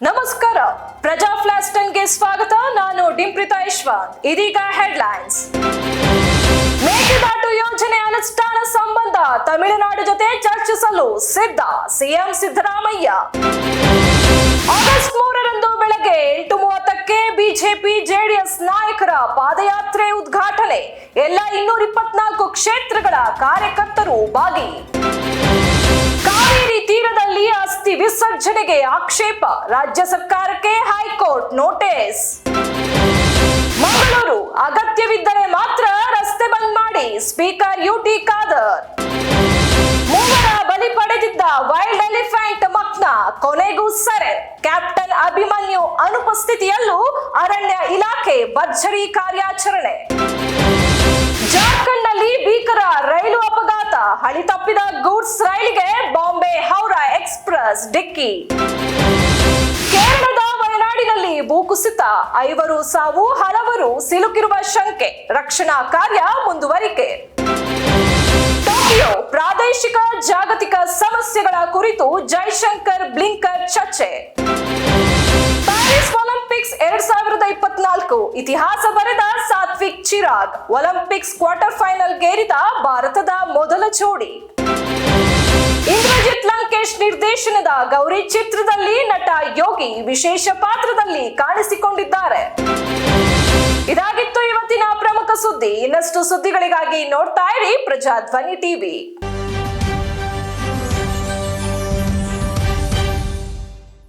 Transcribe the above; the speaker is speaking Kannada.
ನಮಸ್ಕಾರ, ಪ್ರಜಾ ಫ್ಲಾಶ್ 10 ಗೆ ಸ್ವಾಗತ. ನಾನು ಡಿಂಪ್ರಿತಾ ಯಶವಂತ್. ಇದೀಗ ಹೆಡ್ಲೈನ್ಸ್. ಮೇಕೆದಾಟು ಯೋಜನೆ ಅನುಷ್ಠಾನ ಸಂಬಂಧ ತಮಿಳುನಾಡು ಜೊತೆ ಚರ್ಚಿಸಲು ಸಿದ್ಧ ಸಿಎಂ ಸಿದ್ದರಾಮಯ್ಯ. ಆಗಸ್ಟ್ 3ರಂದು ಬೆಳಗ್ಗೆ 8:30ಕ್ಕೆ ಬಿಜೆಪಿ ಜೆಡಿಎಸ್ ನಾಯಕರ ಪಾದಯಾತ್ರೆ ಉದ್ಘಾಟನೆ. ಎಲ್ಲ 224 ಕ್ಷೇತ್ರಗಳ ಕಾರ್ಯಕರ್ತರು ಭಾಗಿ. ಕಾವೇರಿ ತೀರದಲ್ಲಿ ಅಸ್ಥಿ ವಿಸರ್ಜನೆಗೆ ಆಕ್ಷೇಪ, ರಾಜ್ಯ ಸರ್ಕಾರಕ್ಕೆ ಹೈಕೋರ್ಟ್ ನೋಟಿಸ್. ಮಂಗಳೂರು, ಅಗತ್ಯವಿದ್ದರೆ ಮಾತ್ರ ರಸ್ತೆ ಬಂದ್ ಮಾಡಿ, ಸ್ಪೀಕರ್ ಯುಟಿ ಖಾದರ್. ಮೂವರ ಬಲಿ ಪಡೆದಿದ್ದ ವೈಲ್ಡ್ ಎಲಿಫೆಂಟ್ ಮಕ್ನ ಕೊನೆಗೂ ಸೆರೆ. ಕ್ಯಾಪ್ಟನ್ ಅಭಿಮನ್ಯು ಅನುಪಸ್ಥಿತಿಯಲ್ಲೂ ಅರಣ್ಯ ಇಲಾಖೆ ಭರ್ಜರಿ ಕಾರ್ಯಾಚರಣೆ. ಜಾರ್ಖಂಡ್ನಲ್ಲಿ ಭೀಕರ ರೈಲು ಅಪಘಾತ, ಹಳಿ ತಪ್ಪಿದ ಗೂಡ್ಸ್ ರೈಲಿಗೆ ಬಾಂಬೆ ಹೌರಾ ಎಕ್ಸ್ಪ್ರೆಸ್ ಡಿಕ್ಕಿ. ಕೇರಳದ ವಯನಾಡಿನಲ್ಲಿ ಭೂಕುಸಿತ, 5 ಸಾವು, ಹಲವರು ಸಿಲುಕಿರುವ ಶಂಕೆ. ರಕ್ಷಣಾ ಕಾರ್ಯ ಮುಂದುವರಿಕೆ. ಟೋಕಿಯೋ, ಪ್ರಾದೇಶಿಕ ಜಾಗತಿಕ ಸಮಸ್ಯೆಗಳ ಕುರಿತು ಜೈಶಂಕರ್ ಬ್ಲಿಂಕನ್ ಚರ್ಚೆ. ಪ್ಯಾರಿಸ್ ಒಲಿಂಪಿಕ್ಸ್ 2024 ಇತಿಹಾಸ ಬರೆದ Satwik Chirag. Olympics quarter final ಗೇರಿದ ಭಾರತದ ಮೊದಲ ಜೋಡಿ. ಇಂದ್ರಜಿತ್ ಲಂಕೇಶ್ ನಿರ್ದೇಶನದ ಗೌರಿ ಚಿತ್ರದಲ್ಲಿ ನಟ ಯೋಗಿ ವಿಶೇಷ ಪಾತ್ರದಲ್ಲಿ ಕಾಣಿಸಿಕೊಂಡಿದ್ದಾರೆ. ಇದಾಗಿತ್ತು ಇವತ್ತಿನ ಪ್ರಮುಖ ಸುದ್ದಿ. ಇನ್ನಷ್ಟು ಸುದ್ದಿಗಳಿಗಾಗಿ ನೋಡ್ತಾ ಇರಿ ಪ್ರಜಾಧ್ವನಿ ಟಿವಿ.